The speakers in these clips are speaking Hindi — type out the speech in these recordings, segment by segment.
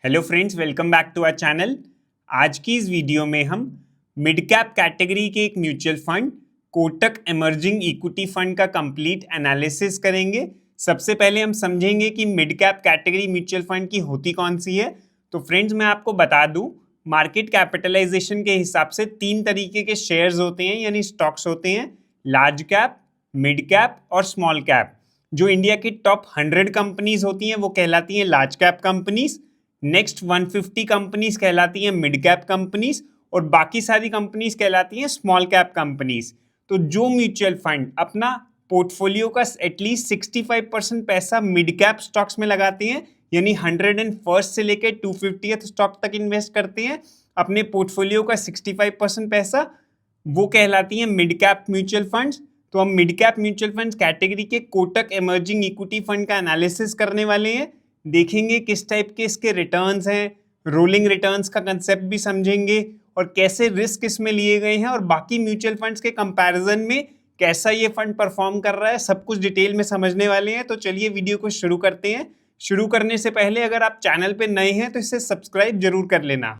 Hello friends, welcome back to our channel. आज की इस वीडियो में हम मिड कैप कैटेगरी के एक mutual fund Kotak emerging equity fund का कंप्लीट एनालिसिस करेंगे। सबसे पहले हम समझेंगे कि mid cap category mutual fund की होती कौन सी है। तो फ्रेंड्स, मैं आपको बता दूं, मार्केट कैपिटलाइजेशन के हिसाब से तीन तरीके के शेयर्स होते हैं, यानी स्टॉक्स होते हैं: लार्ज कैप, मिड कैप और स्मॉल कैप। जो इंडिया की टॉप 100 कंपनीज होती हैं वो कहलाती हैं large cap companies. Next 150 companies कहलाती हैं मिड कैप कंपनीज और बाकी सारी कंपनीज कहलाती हैं स्मॉल कैप कंपनीज। तो जो म्यूचुअल फंड अपना पोर्टफोलियो का एटलीस्ट 65% पैसा मिड कैप स्टॉक्स में लगाते हैं, यानी 101 से लेकर 250th स्टॉक तक इन्वेस्ट करते हैं अपने पोर्टफोलियो का 65% पैसा, वो कहलाती हैं मिड कैप म्यूचुअल फंड्स। तो हम mid cap mutual funds category के कोटक एमर्जिंग इक्विटी फंड का एनालिसिस करने वाले हैं। देखेंगे किस टाइप के इसके रिटर्न्स हैं, रोलिंग रिटर्न्स का कंसेप्ट भी समझेंगे और कैसे रिस्क इसमें लिए गए हैं और बाकी म्यूचुअल फंड्स के कंपैरिजन में कैसा ये फंड परफॉर्म कर रहा है, सब कुछ डिटेल में समझने वाले हैं। तो चलिए वीडियो को शुरू करते हैं। शुरू करने से पहले अगर आप चैनल पे नए हैं तो इसे सब्सक्राइब जरूर कर लेना।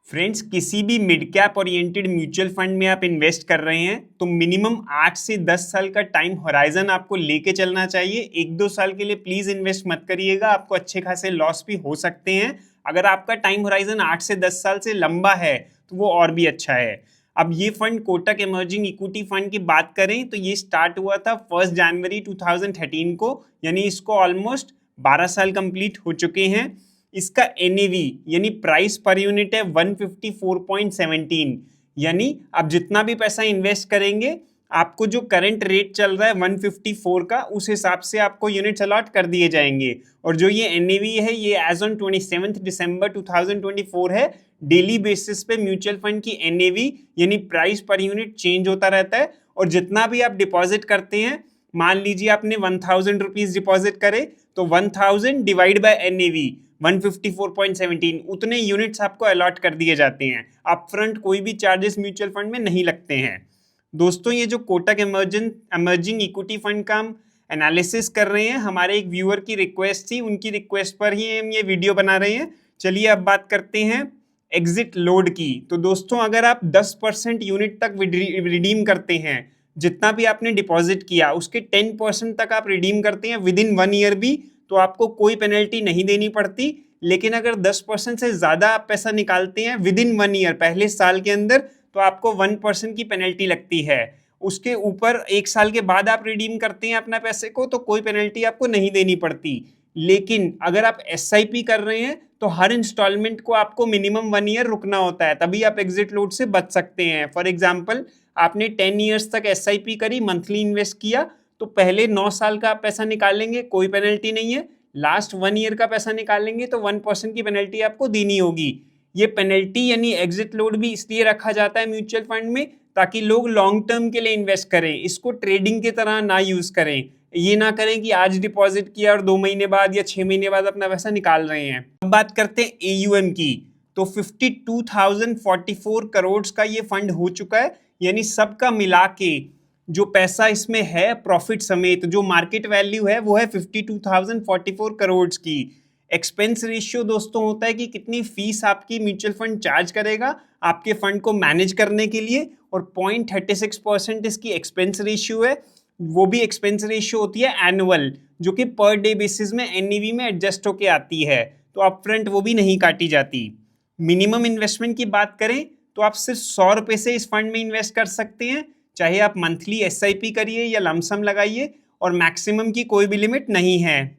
फ्रेंड्स, किसी भी mid cap oriented mutual fund में आप इन्वेस्ट कर रहे हैं तो मिनिमम 8 से 10 साल का टाइम होराइजन आपको लेके चलना चाहिए। 1-2 साल के लिए प्लीज इन्वेस्ट मत करिएगा, आपको अच्छे खासे लॉस भी हो सकते हैं। अगर आपका टाइम होराइजन 8 से 10 साल से लंबा है तो वो और भी अच्छा है। अब ये fund Kotak emerging equity fund की बात करें तो ये स्टार्ट हुआ था 1 जनवरी 2013 को, यानी इसको ऑलमोस्ट 12 साल कंप्लीट हो चुके हैं। इसका NAV यानी प्राइस पर यूनिट है 154.17, यानी आप जितना भी पैसा इन्वेस्ट करेंगे आपको जो करंट रेट चल रहा है 154 का, उस हिसाब से आपको यूनिट्स अलॉट कर दिए जाएंगे। और जो ये NAV है ये एज ऑन 27 दिसंबर 2024 है। डेली बेसिस पे म्यूचुअल फंड की NAV यानी प्राइस पर यूनिट चेंज होता रहता है और जितना भी आप डिपॉजिट करते हैं, मान लीजिए आपने 1000 रुपीज डिपॉजिट करे तो 1000 डिवाइड बाय NAV 154.17, उतने यूनिट्स आपको अलॉट कर दिए जाते हैं। अपफ्रंट कोई भी चार्जेस म्यूचुअल फंड में नहीं लगते हैं। दोस्तों, ये जो कोटक एमर्जिंग इक्विटी फंड का हम एनालिसिस कर रहे हैं, हमारे एक व्यूअर की रिक्वेस्ट थी, उनकी रिक्वेस्ट पर ही हम ये वीडियो बना रहे हैं। चलिए अब बात करते हैं एग्जिट लोड की। तो दोस्तों, अगर आप 10% यूनिट तक रिडीम करते हैं, जितना भी आपने डिपॉजिट किया उसके 10% तक आप रिडीम करते हैं विद इन 1 ईयर भी, तो आपको कोई पेनल्टी नहीं देनी पड़ती। लेकिन अगर 10% से ज़्यादा आप पैसा निकालते हैं विद इन 1 ईयर, पहले साल के अंदर, तो आपको 1% की पेनल्टी लगती है। उसके ऊपर 1 साल के बाद आप रिडीम करते हैं अपना पैसे को तो कोई पेनल्टी आपको नहीं देनी पड़ती। लेकिन अगर आप SIP कर रहे हैं तो हर इंस्टॉलमेंट को आपको मिनिमम 1 ईयर रुकना होता है, तभी आप एग्जिट लोड से बच सकते हैं। फॉर एग्जाम्पल, आपने 10 ईयर्स तक SIP करी, मंथली इन्वेस्ट किया, तो पहले 9 साल का आप पैसा निकालेंगे, कोई पेनल्टी नहीं है। लास्ट 1 ईयर का पैसा निकालेंगे तो 1% की पेनल्टी आपको देनी होगी। ये पेनल्टी यानी एग्जिट लोड भी इसलिए रखा जाता है म्यूचुअल फंड में ताकि लोग लॉन्ग टर्म के लिए इन्वेस्ट करें, इसको ट्रेडिंग की तरह ना यूज करें। ये ना करें कि आज डिपॉजिट किया और 2 महीने बाद या 6 महीने बाद अपना पैसा निकाल रहे हैं। अब बात करते हैं AUM की। तो 52,044 करोड़ का ये फंड हो चुका है, यानी सबका मिला के जो पैसा इसमें है प्रॉफिट समेत, जो मार्केट वैल्यू है वो है 52,044 करोड़ की। एक्सपेंस रेशियो दोस्तों होता है कि कितनी फीस आपकी म्यूचुअल फंड चार्ज करेगा आपके फंड को मैनेज करने के लिए, और 0.36% इसकी एक्सपेंस रेशियो है। वो भी एक्सपेंस रेशियो होती है एनुअल, जो कि पर डे बेसिस में NAV में एडजस्ट होके आती है, तो अपफ्रंट वो भी नहीं काटी जाती। मिनिमम इन्वेस्टमेंट की बात करें तो आप सिर्फ 100 रुपये से इस फंड में इन्वेस्ट कर सकते हैं, चाहे आप मंथली SIP करिए या लमसम लगाइए, और मैक्सिमम की कोई भी लिमिट नहीं है।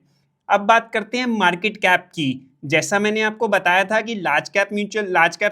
अब बात करते हैं मार्केट कैप की। जैसा मैंने आपको बताया था कि लार्ज कैप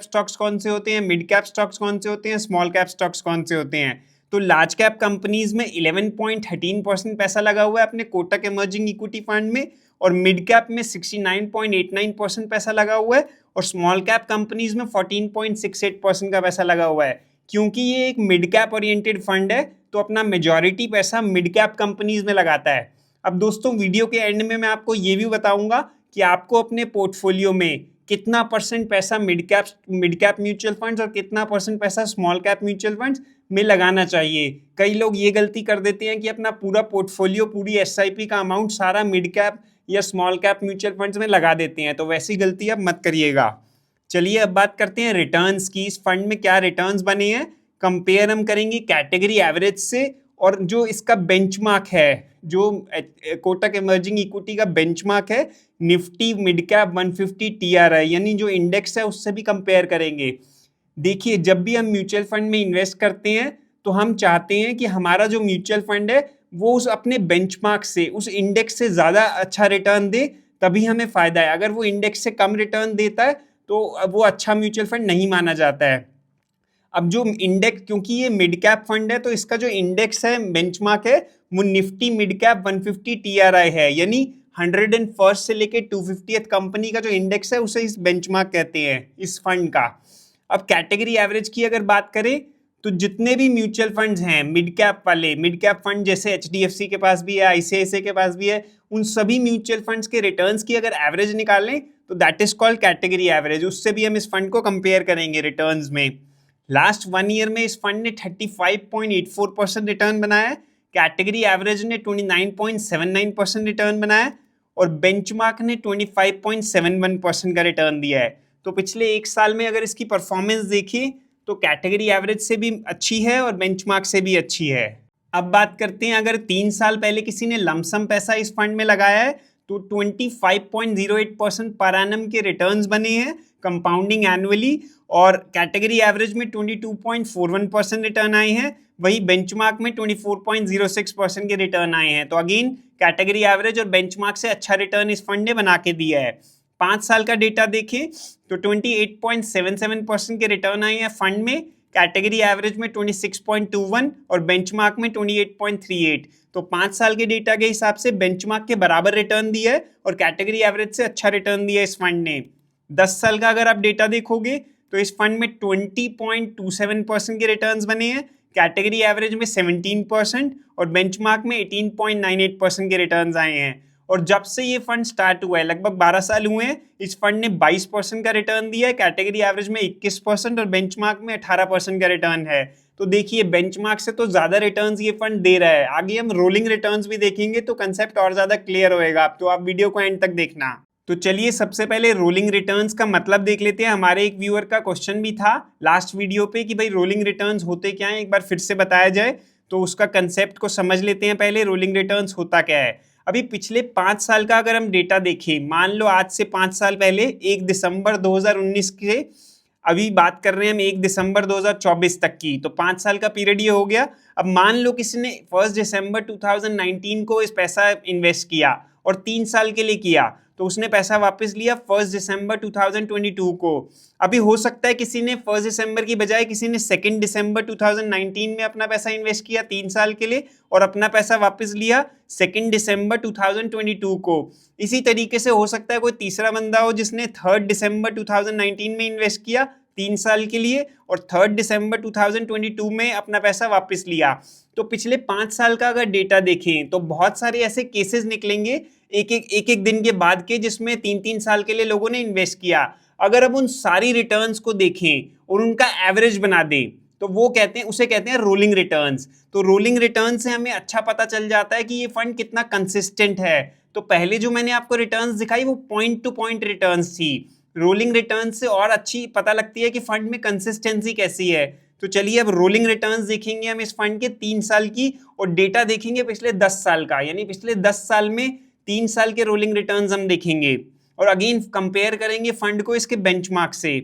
स्टॉक्स कौन से होते हैं, मिड कैप स्टॉक्स कौन से होते हैं, स्मॉल कैप स्टॉक्स कौन से होते हैं। तो लार्ज कैप कंपनीज में 11.13% पैसा लगा हुआ है अपने कोटक एमर्जिंग इक्विटी फंड में, और मिड कैप में 69.89% पैसा लगा हुआ है, और स्मॉल कैप कंपनीज में 14.68% का पैसा लगा हुआ है। क्योंकि ये एक मिड कैप ओरिएंटेड फंड है तो अपना मेजॉरिटी पैसा मिड कैप कंपनीज में लगाता है। अब दोस्तों, वीडियो के एंड में मैं आपको ये भी बताऊंगा कि आपको अपने पोर्टफोलियो में कितना % पैसा मिड कैप म्यूचुअल फंड्स और कितना % पैसा स्मॉल कैप म्यूचुअल फंड्स में लगाना चाहिए। कई लोग ये गलती कर देते हैं कि अपना पूरा पोर्टफोलियो, पूरी SIP का अमाउंट सारा मिड कैप या स्मॉल कैप म्यूचुअल फंड्स में लगा देते हैं, तो वैसी गलती अब मत करिएगा। चलिए अब बात करते हैं रिटर्न्स की। इस फंड में क्या रिटर्न्स बने हैं, कंपेयर हम करेंगे कैटेगरी एवरेज से, और जो इसका बेंचमार्क है, जो कोटक इमर्जिंग इक्विटी का बेंचमार्क है निफ्टी मिड कैप 150 टीआरआई, यानी जो इंडेक्स है उससे भी कंपेयर करेंगे। देखिए, जब भी हम म्यूचुअल फंड में इन्वेस्ट करते हैं तो हम चाहते हैं कि हमारा जो म्यूचुअल फंड है वो उस अपने बेंचमार्क से, उस इंडेक्स से ज़्यादा अच्छा रिटर्न दे, तभी हमें फ़ायदा है। अगर वो इंडेक्स से कम रिटर्न देता है तो वो अच्छा म्यूचुअल फंड नहीं माना जाता है। अब जो इंडेक्स, क्योंकि ये मिड कैप फंड है तो इसका जो इंडेक्स है, बेंचमार्क है, वो निफ्टी मिड कैप 150 टीआरआई है, यानी 101 से लेके 250th कंपनी का जो इंडेक्स है उसे इस बेंचमार्क कहते हैं इस फंड का। अब कैटेगरी एवरेज की अगर बात करें तो जितने भी म्यूचुअल फंड्स हैं मिड कैप वाले, मिड कैप फंड जैसे एचडीएफसी के पास भी है, आईसीआईसीआई के पास भी है, उन सभी म्यूचुअल फंड्स के रिटर्न्स की अगर एवरेज निकालें तो that is called category average. उससे भी हम इस फंड को कंपेयर करेंगे रिटर्न्स में। लास्ट 1 ईयर में इस फंड ने 35.84% रिटर्न बनाया है, कैटेगरी एवरेज ने 29.79% रिटर्न बनाया है, और बेंचमार्क ने 25.71% का रिटर्न दिया है। तो पिछले एक साल में अगर इसकी परफॉर्मेंस देखिए तो कैटेगरी एवरेज से भी अच्छी है और बेंचमार्क से भी अच्छी है। अब बात करते हैं, अगर 3 साल पहले किसी ने लमसम पैसा इस फंड में लगाया है तो 25.08% पर एनम के रिटर्न्स बने हैं कंपाउंडिंग एनुअली, और कैटेगरी एवरेज में 22.41% रिटर्न आए हैं, वही बेंचमार्क में 24.06% के रिटर्न आए हैं। तो अगेन कैटेगरी एवरेज और बेंचमार्क से अच्छा रिटर्न इस फंड ने बना के दिया है। 5 साल का डेटा देखें तो 28.77% के रिटर्न आए हैं फंड में, कैटेगरी एवरेज में 26.21 और बेंचमार्क में 28.38। तो 5 साल के डेटा के हिसाब से बेंचमार्क के बराबर रिटर्न दिया है और कैटेगरी एवरेज से अच्छा रिटर्न दिया है इस फंड ने। 10 साल का अगर आप डेटा देखोगे तो इस फंड में 20.27% के रिटर्न्स बने हैं, कैटेगरी एवरेज में 17% और बेंचमार्क में 18.98% के रिटर्न्स आए हैं। और जब से ये फंड स्टार्ट हुआ है, लगभग 12 साल हुए हैं, इस फंड ने 22% का रिटर्न दिया है, कैटेगरी एवरेज में 21% और बेंचमार्क में 18% का रिटर्न है। तो देखिए, बेंचमार्क से तो ज्यादा रिटर्न्स ये फंड दे रहा है। आगे हम रोलिंग रिटर्न्स भी देखेंगे तो कंसेप्ट और ज्यादा क्लियर होएगा, तो आप वीडियो को एंड तक देखना। तो चलिए सबसे पहले रोलिंग रिटर्न्स का मतलब देख लेते हैं। हमारे एक व्यूअर का क्वेश्चन भी था लास्ट वीडियो पे कि भाई रोलिंग रिटर्न्स होते क्या हैं, एक बार फिर से बताया जाए। तो उसका कंसेप्ट को समझ लेते हैं पहले, रोलिंग रिटर्न्स होता क्या है। अभी पिछले 5 साल का अगर हम डेटा देखें, मान लो आज से 5 साल पहले 1 दिसंबर 2019 के, अभी बात कर रहे हैं हम 1 दिसंबर 2024 तक की, तो 5 साल का पीरियड ये हो गया। अब मान लो किसी ने 1 दिसंबर 2019 को इस पैसा इन्वेस्ट किया और 3 साल के लिए किया, तो उसने पैसा वापस लिया 1 दिसंबर 2022 को। अभी हो सकता है किसी ने 1 दिसंबर की बजाय किसी ने 2 दिसंबर 2019 में अपना पैसा इन्वेस्ट किया 3 साल के लिए और अपना पैसा वापस लिया 2 दिसंबर 2022 को। इसी तरीके से हो सकता है कोई तीसरा बंदा हो जिसने 3 दिसंबर 2019 में इन्वेस्ट किया 3 साल के लिए और 3 दिसंबर 2022 में अपना पैसा वापस लिया। तो पिछले 5 साल का अगर डेटा देखें तो बहुत सारे ऐसे केसेस निकलेंगे एक दिन के बाद के, जिसमें 3 साल के लिए लोगों ने इन्वेस्ट किया। अगर अब उन सारी रिटर्न्स को देखें और उनका एवरेज बना दें तो वो कहते हैं, उसे कहते हैं रोलिंग रिटर्न्स। तो रोलिंग रिटर्न से हमें अच्छा पता चल जाता है कि ये फंड कितना कंसिस्टेंट है। तो पहले जो मैंने आपको रिटर्न्स दिखाई वो पॉइंट टू पॉइंट रिटर्न्स थी, रोलिंग रिटर्न से और अच्छी पता लगती है कि फंड में कंसिस्टेंसी कैसी है। तो चलिए अब रोलिंग रिटर्न्स देखेंगे हम इस फंड के 3 साल की, और डेटा देखेंगे पिछले 10 साल का, यानी पिछले 10 साल में 3 साल के रोलिंग रिटर्न्स हम देखेंगे और अगेन कंपेयर करेंगे फंड को इसके बेंचमार्क से।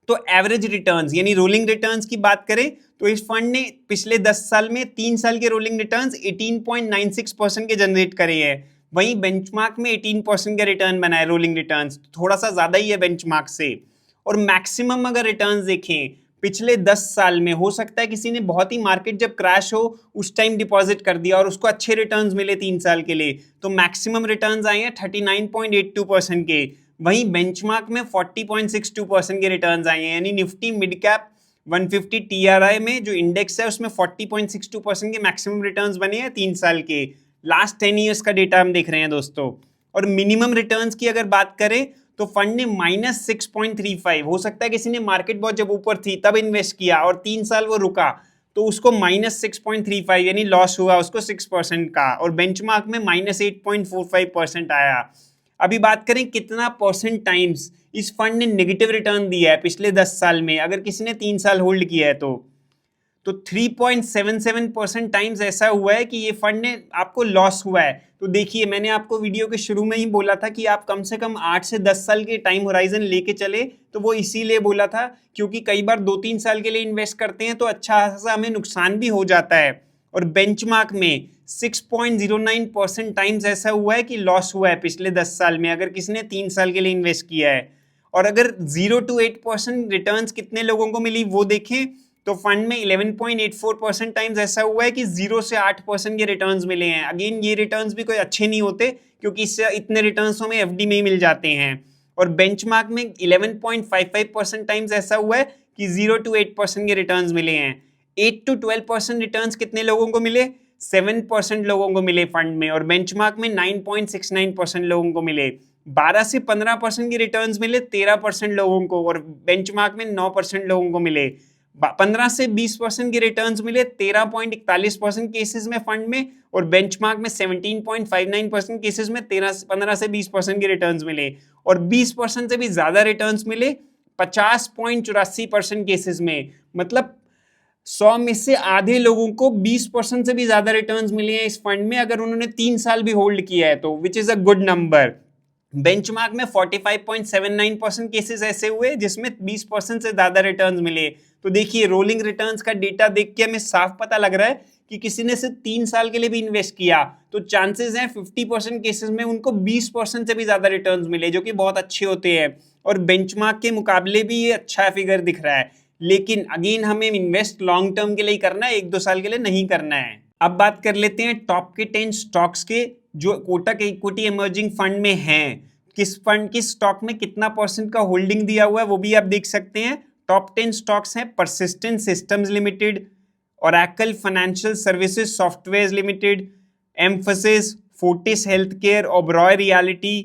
तो एवरेज रिटर्न्स यानी रोलिंग रिटर्न्स की बात करें तो इस फंड ने पिछले 10 साल में 3 साल के रोलिंग रिटर्न्स 18.96% के जनरेट करे हैं, वहीं बेंचमार्क में 18% का रिटर्न बना है रोलिंग रिटर्न्स, थोड़ा सा ज्यादा ही है बेंचमार्क से। और मैक्सिमम अगर रिटर्न्स देखें पिछले 10 साल में, हो सकता है किसी ने बहुत ही मार्केट जब क्रैश हो उस टाइम डिपॉजिट कर दिया और उसको अच्छे रिटर्न्स मिले 3 साल के लिए, तो मैक्सिमम रिटर्न्स आए हैं 39.82% के, वहीं बेंचमार्क में 40.62% के रिटर्न्स आए हैं, यानी निफ्टी मिड कैप 150 टीआरआई में जो इंडेक्स है उसमें 40.62% के मैक्सिमम रिटर्न्स बने हैं 3 साल के। लास्ट 10 ईयर्स का डेटा हम देख रहे हैं दोस्तों। और मिनिमम रिटर्न्स की अगर बात करें तो फंड ने -6.35, हो सकता है किसी ने मार्केट बहुत जब ऊपर थी तब इन्वेस्ट किया और 3 साल वो रुका, तो उसको -6.35 यानी लॉस हुआ उसको 6% का, और बेंचमार्क में -8.45% आया। अभी बात करें कितना परसेंट टाइम्स इस फंड ने नेगेटिव रिटर्न दिया है पिछले 10 साल में, अगर किसी ने 3 साल होल्ड किया है तो 3.77% टाइम्स ऐसा हुआ है कि ये फंड ने आपको लॉस हुआ है। तो देखिए, मैंने आपको वीडियो के शुरू में ही बोला था कि आप कम से कम 8 से 10 साल के टाइम होराइजन लेके चले, तो वो इसीलिए बोला था क्योंकि कई बार 2-3 साल के लिए इन्वेस्ट करते हैं तो अच्छा खासा हमें नुकसान भी हो जाता है। और बेंचमार्क में 6.09% टाइम्स ऐसा हुआ है कि लॉस हुआ है पिछले 10 साल में, अगर किसी ने 3 साल के लिए इन्वेस्ट किया है। और अगर 0 to 8% रिटर्न्स कितने लोगों को मिली वो देखें तो फंड में 11.84% टाइम्स ऐसा हुआ है कि 0 से 8% के रिटर्न्स मिले हैं। अगेन ये रिटर्न्स भी कोई अच्छे नहीं होते क्योंकि इससे इतने रिटर्न्स हमें एफडी में ही मिल जाते हैं। और बेंचमार्क में 11.55% टाइम्स ऐसा हुआ है कि 0 to 8% के रिटर्न्स मिले हैं। 8 to 12% रिटर्न्स कितने लोगों को मिले? 7% लोगों को मिले फंड में, और बेंचमार्क में 9.69% लोगों को मिले। 12 से 15% के रिटर्न्स मिले 13% लोगों को, और बेंचमार्क में 9% लोगों को मिले। 15 से 20% के रिटर्न्स मिले 13.41% केसेस में फंड में, और बेंचमार्क में 17.59% केसेस में 15 से 20% के रिटर्न्स मिले। और 20% से भी ज्यादा रिटर्न्स मिले 50.84% केसेस में। मतलब 100 में से आधे लोगों को 20% से भी ज्यादा रिटर्न्स मिले हैं इस फंड में, अगर उन्होंने 3 साल भी होल्ड किया है तो, which is a good number. Benchmark में 45.79% केसेस ऐसे हुए जिसमें 20% से ज्यादा रिटर्न्स मिले। तो देखिए, रोलिंग रिटर्न्स का डेटा देख के हमें साफ पता लग रहा है कि किसी ने सिर्फ 3 साल के लिए भी इन्वेस्ट किया तो चांसेस हैं 50% केसेस में उनको 20% से भी ज्यादा रिटर्न्स मिले, जो कि बहुत अच्छे होते हैं। और बेंचमार्क के मुकाबले भी ये अच्छा फिगर दिख रहा है। लेकिन अगेन हमें इन्वेस्ट लॉन्ग टर्म के लिए करना है, 1-2 साल के लिए नहीं करना है। अब बात कर लेते हैं टॉप के 10 स्टॉक्स के जो कोटक इक्विटी इमर्जिंग फंड में हैं। किस फंड किस स्टॉक में कितना परसेंट का होल्डिंग दिया हुआ है वो भी आप देख सकते हैं। टॉप 10 स्टॉक्स हैं Persistent Systems Limited, Oracle Financial Services Software Limited, Mphasis, Fortis Healthcare, Oberoi Realty,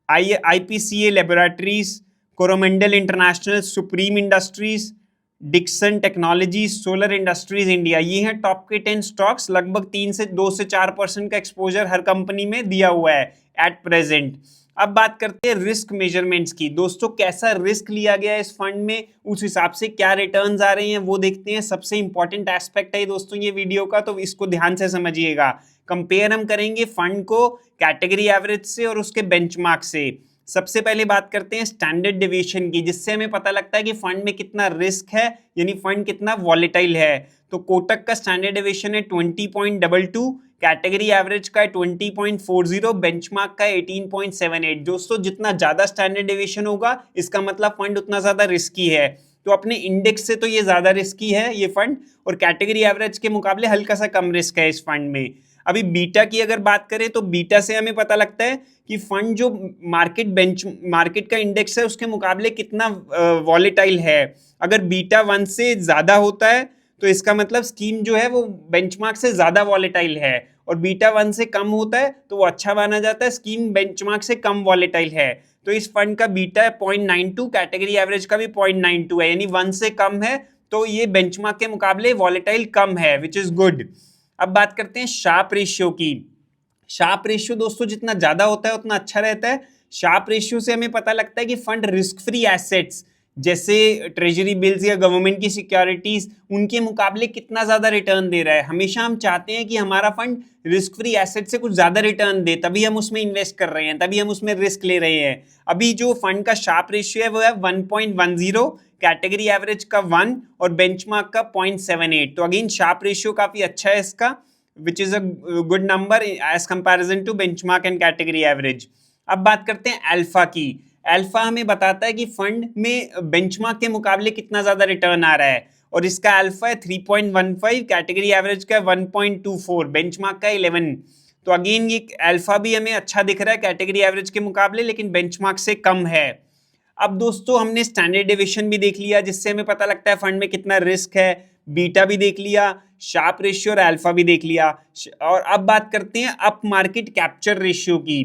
IPCA Laboratories, Coromandel International, Supreme Industries, Dixon Technology, Solar Industries India. ये हैं टॉप के 10 स्टॉक्स। लगभग 2 से 4% का एक्सपोजर हर कंपनी में दिया हुआ है एट प्रेजेंट। अब बात करते हैं रिस्क मेजरमेंट्स की। दोस्तों, कैसा रिस्क लिया गया है इस फंड में, उस हिसाब से क्या रिटर्न्स आ रहे हैं वो देखते हैं। सबसे इंपॉर्टेंट एस्पेक्ट है दोस्तों ये वीडियो का, तो इसको ध्यान से समझिएगा। कंपेयर हम करेंगे फंड को कैटेगरी एवरेज से और उसके बेंचमार्क से। सबसे पहले बात करते हैं स्टैंडर्ड डेविएशन की, जिससे हमें पता लगता है कि फंड में कितना रिस्क है, यानी फंड कितना वॉलेटाइल है। तो कोटक का स्टैंडर्ड डेविएशन है 20.22, कैटेगरी एवरेज का है 20.40, बेंचमार्क का 18.78। दोस्तों, जितना ज्यादा स्टैंडर्ड डेविएशन होगा इसका मतलब फंड उतना ज्यादा रिस्की है। तो अपने इंडेक्स से तो ये ज्यादा रिस्की है ये फंड, और कैटेगरी एवरेज के मुकाबले हल्का सा कम रिस्क है इस फंड में। अभी बीटा की अगर बात करें तो बीटा से हमें पता लगता है कि फंड जो मार्केट का इंडेक्स है उसके मुकाबले कितना वॉलेटाइल है। अगर बीटा 1 से ज्यादा होता है तो इसका मतलब स्कीम जो है वो बेंचमार्क से ज्यादा वॉलेटाइल है, और बीटा 1 से कम होता है तो वो अच्छा माना जाता है, स्कीम बेंचमार्क से कम वॉलेटाइल है। तो इस फंड का बीटा है 0.92, कैटेगरी एवरेज का भी 0.92 है, यानी 1 से कम है तो ये बेंचमार्क के मुकाबले वॉलेटाइल कम है, विच इज गुड। अब बात करते हैं शार्प रेशियो की। शार्प रेशियो दोस्तों जितना ज्यादा होता है उतना अच्छा रहता है। शार्प रेशियो से हमें पता लगता है कि फंड रिस्क फ्री एसेट्स जैसे ट्रेजरी बिल्स या गवर्नमेंट की सिक्योरिटीज उनके मुकाबले कितना ज्यादा रिटर्न दे रहा है। हमेशा हम चाहते हैं कि हमारा फंड रिस्क फ्री एसेट से कुछ ज्यादा रिटर्न दे, तभी हम उसमें इन्वेस्ट कर रहे हैं, तभी हम उसमें रिस्क ले रहे हैं। अभी जो फंड का शार्प रेशियो है वो है 1.10, कैटेगरी एवरेज का 1 और बेंचमार्क का 0.78। तो अगेन शार्प रेशियो काफी अच्छा है इसका, which is a good number as comparison to benchmark and category average. अब बात करते हैं अल्फा की। अल्फा हमें बताता है कि फंड में बेंचमार्क के मुकाबले कितना ज्यादा रिटर्न आ रहा है, और इसका अल्फा है 3.15, कैटेगरी एवरेज का 1.24, बेंचमार्क का 11। तो अगेन ये अल्फा भी हमें अच्छा दिख रहा है कैटेगरी एवरेज के मुकाबले, लेकिन बेंचमार्क से कम है। अब दोस्तों हमने स्टैंडर्ड डेविएशन भी देख लिया जिससे हमें पता लगता है फंड में कितना रिस्क है, बीटा भी देख लिया, शार्प रेशियो और अल्फा भी देख लिया। और अब बात करते हैं अप मार्केट कैप्चर रेशियो की।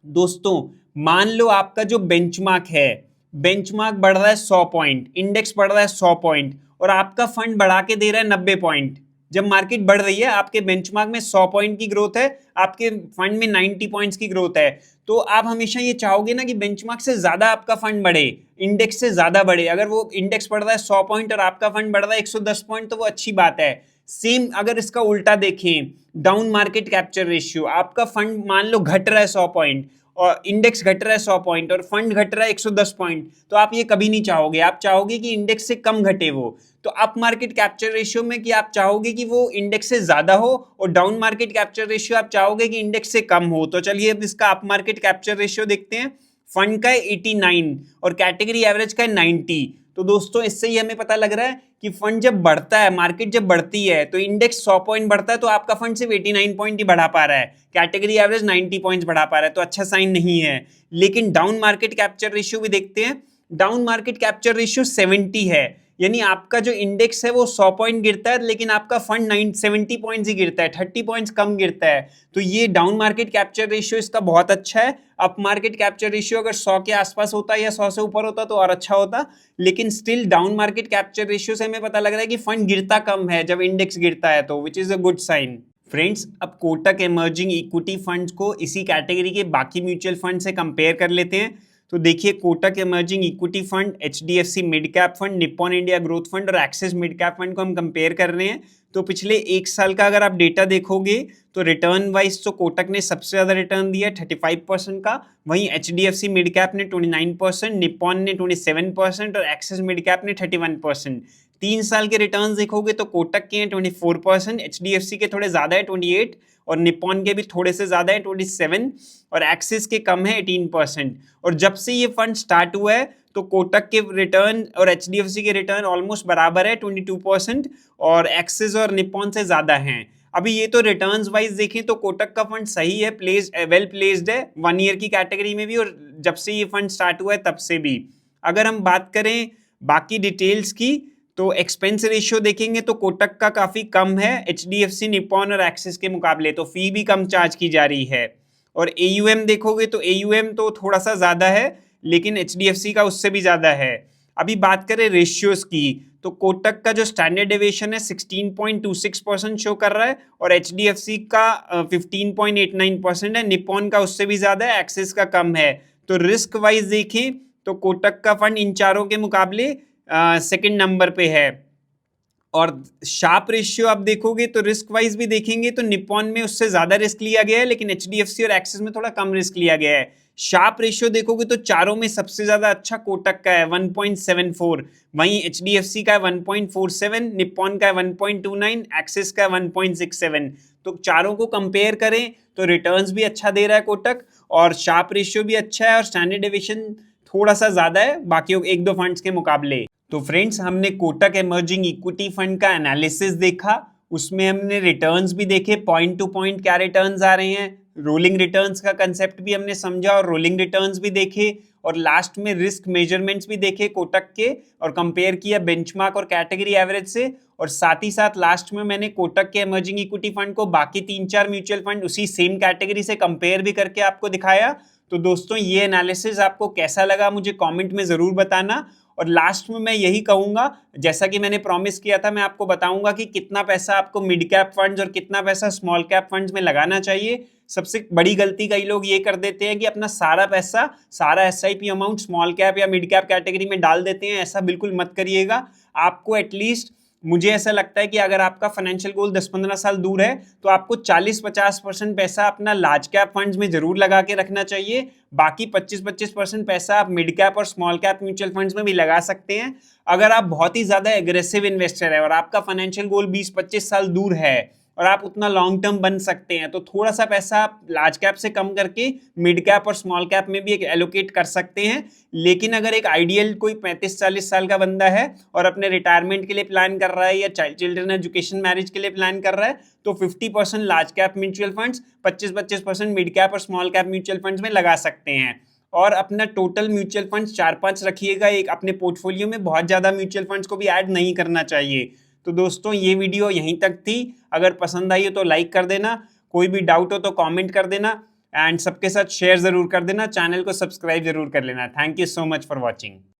दोस्तों, मान लो आपका जो बेंचमार्क है, बेंचमार्क बढ़ रहा है 100 पॉइंट, इंडेक्स बढ़ रहा है 100 पॉइंट, और आपका फंड बढ़ा के दे रहा है 90 पॉइंट। जब मार्केट बढ़ रही है, आपके बेंचमार्क में 100 पॉइंट की ग्रोथ है, आपके फंड में 90 पॉइंट्स की ग्रोथ है, तो आप हमेशा ये चाहोगे ना कि बेंचमार्क से ज्यादा आपका फंड बढ़े, इंडेक्स से ज्यादा बढ़े। अगर वो इंडेक्स बढ़ रहा है 100 पॉइंट और आपका फंड बढ़ रहा है 110 पॉइंट, तो वो अच्छी बात है। सेम अगर इसका उल्टा देखें, डाउन मार्केट कैप्चर रेशियो, आपका फंड मान लो घट रहा है 100 पॉइंट और इंडेक्स घट रहा है 100 पॉइंट और फंड घट रहा है 110 पॉइंट, तो आप ये कभी नहीं चाहोगे। आप चाहोगे कि इंडेक्स से कम घटे वो। तो अप मार्केट कैप्चर रेशियो में कि आप चाहोगे कि वो इंडेक्स से ज्यादा हो, और डाउन मार्केट कैप्चर रेशियो आप चाहोगे कि इंडेक्स से कम हो। तो चलिए अब इसका अप मार्केट कैप्चर रेशियो देखते हैं। फंड का है 89 और कैटेगरी एवरेज का है 90। तो दोस्तों इससे ही हमें पता लग रहा है कि फंड जब बढ़ता है, मार्केट जब बढ़ती है, तो इंडेक्स 100 पॉइंट बढ़ता है तो आपका फंड सिर्फ 89 पॉइंट ही बढ़ा पा रहा है, कैटेगरी एवरेज 90 पॉइंट्स बढ़ा पा रहा है, तो अच्छा साइन नहीं है। लेकिन डाउन मार्केट कैप्चर रेशियो भी देखते हैं। डाउन मार्केट कैप्चर रेशियो 70 है, यानी आपका जो इंडेक्स है वो 100 पॉइंट गिरता है, लेकिन आपका फंड 70 पॉइंट्स ही गिरता है, 30 पॉइंट्स कम गिरता है। तो ये डाउन मार्केट कैप्चर रेशियो इसका बहुत अच्छा है। अप मार्केट कैप्चर रेशियो अगर 100 के आसपास होता या 100 से ऊपर होता तो और अच्छा होता, लेकिन still down market capture ratio से हमें पता लग रहा है कि फंड गिरता कम है जब इंडेक्स गिरता है, तो which is a good sign. Friends, अब कोटक इमर्जिंग इक्विटी फंड्स को इसी कैटेगरी के बाकी म्यूचुअल फंड से कंपेयर कर लेते हैं। तो देखिए, Kotak emerging equity fund, HDFC mid cap fund, Nippon India growth fund और एक्सिस मिड कैप फंड को हम कंपेयर कर रहे हैं। तो पिछले एक साल का अगर आप डेटा देखोगे तो रिटर्न वाइज तो कोटक ने सबसे ज्यादा रिटर्न दिया 35% का, वहीं एचडीएफसी मिड कैप ने 29%, निप्पॉन ने 27% और एक्सिस मिड कैप ने 31%। 3 साल के रिटर्न्स देखोगे तो कोटक के हैं 24%, एचडीएफसी के थोड़े ज्यादा है 28 और निप्पॉन के भी थोड़े से ज्यादा है 27 और एक्सिस के कम है 18%। और जब से ये फंड स्टार्ट हुआ है तो कोटक के रिटर्न और एचडीएफसी के रिटर्न ऑलमोस्ट बराबर है 22% और एक्सिस और निप्पॉन से ज्यादा हैं। अभी ये तो रिटर्न्स वाइज देखें तो कोटक का फंड सही है, वेल प्लेस्ड है 1 ईयर की कैटेगरी में भी और जब से ये फंड स्टार्ट हुआ है तब से भी। अगर हम बात करें बाकी डिटेल्स की तो एक्सपेंस रेशियो देखेंगे तो कोटक का काफी कम है एचडीएफसी, निप्पॉन और एक्सिस के मुकाबले, तो फी भी कम चार्ज की जा रही है। और एयूएम देखोगे तो एयूएम तो थोड़ा सा ज्यादा है, लेकिन एचडीएफसी का उससे भी ज्यादा है। अभी बात करें रेशियोज की तो कोटक का जो स्टैंडर्ड डेविएशन है 16.26% शो कर रहा है और एचडीएफसी का 15.89% है, निप्पॉन का उससे भी ज्यादा है, एक्सिस का कम है। तो रिस्क वाइज देखें तो कोटक का फंड इन चारों के मुकाबले सेकंड नंबर पे है। और शार्प रेशियो आप देखोगे तो रिस्क वाइज भी देखेंगे तो निप्पॉन में उससे ज्यादा रिस्क लिया गया है, लेकिन एचडीएफसी और एक्सिस में थोड़ा कम रिस्क लिया गया है। शार्प रेशियो देखोगे तो चारों में सबसे ज्यादा अच्छा कोटक का है 1.74, वहीं एचडीएफसी का है 1.47, निप्पॉन का है 1.29, एक्सिस का है 1.67। तो चारों को कंपेयर करें तो रिटर्न्स भी अच्छा दे रहा है कोटक और शार्प रेशियो भी अच्छा है और स्टैंडर्ड डेविएशन थोड़ा सा ज्यादा है बाकी एक दो फंड्स के मुकाबले। तो फ्रेंड्स, हमने कोटक इमर्जिंग इक्विटी फंड का एनालिसिस देखा, उसमें हमने रिटर्न्स भी देखे, पॉइंट टू पॉइंट क्या रिटर्न्स आ रहे हैं, रोलिंग रिटर्न्स का कंसेप्ट भी हमने समझा और रोलिंग रिटर्न्स भी देखे और लास्ट में रिस्क मेजरमेंट्स भी देखे कोटक के और कंपेयर किया बेंचमार्क और कैटेगरी एवरेज से। और साथ ही साथ लास्ट में मैंने कोटक के इमर्जिंग इक्विटी फंड को बाकी 3-4 म्यूचुअल फंड उसी सेम कैटेगरी से कंपेयर भी करके आपको दिखाया। तो दोस्तों, ये एनालिसिस आपको कैसा लगा मुझे कमेंट में जरूर बताना। और लास्ट में मैं यही कहूंगा, जैसा कि मैंने प्रॉमिस किया था, मैं आपको बताऊंगा कि कितना पैसा आपको मिड कैप फंड्स और कितना पैसा स्मॉल कैप फंड्स में लगाना चाहिए। सबसे बड़ी गलती कई लोग ये कर देते हैं कि अपना सारा पैसा, सारा एसआईपी अमाउंट स्मॉल कैप या मिड कैप कैटेगरी में डाल देते हैं। ऐसा बिल्कुल मत करिएगा। आपको एटलीस्ट, मुझे ऐसा लगता है कि अगर आपका फाइनेंशियल गोल 10-15 साल दूर है तो आपको 40-50% पैसा अपना लार्ज कैप फंड्स में जरूर लगा के रखना चाहिए। बाकी 25-25% पैसा आप मिड कैप और स्मॉल कैप म्यूचुअल फंड्स में भी लगा सकते हैं। अगर आप बहुत ही ज्यादा एग्रेसिव इन्वेस्टर है और आपका फाइनेंशियल गोल 20-25 साल दूर है और आप उतना लॉन्ग टर्म बन सकते हैं तो थोड़ा सा पैसा आप लार्ज कैप से कम करके मिड कैप और स्मॉल कैप में भी एक एलोकेट कर सकते हैं। लेकिन अगर एक आइडियल कोई 35-40 साल का बंदा है और अपने रिटायरमेंट के लिए प्लान कर रहा है या चिल्ड्रन एजुकेशन मैरिज के लिए प्लान कर रहा है तो 50% large cap mutual funds, 25-25% mid cap और स्मॉल कैप म्यूचुअल फंड्स में लगा सकते हैं। और अपना टोटल म्यूचुअल फंड्स 4-5 रखिएगा एक अपने पोर्टफोलियो में, बहुत ज्यादा म्यूचुअल फंड्स को भी ऐड नहीं करना चाहिए। तो दोस्तों, ये वीडियो यहीं तक थी। अगर पसंद आई हो तो लाइक कर देना, कोई भी डाउट हो तो कमेंट कर देना एंड सबके साथ शेयर जरूर कर देना, चैनल को सब्सक्राइब जरूर कर लेना। Thank you so much for watching.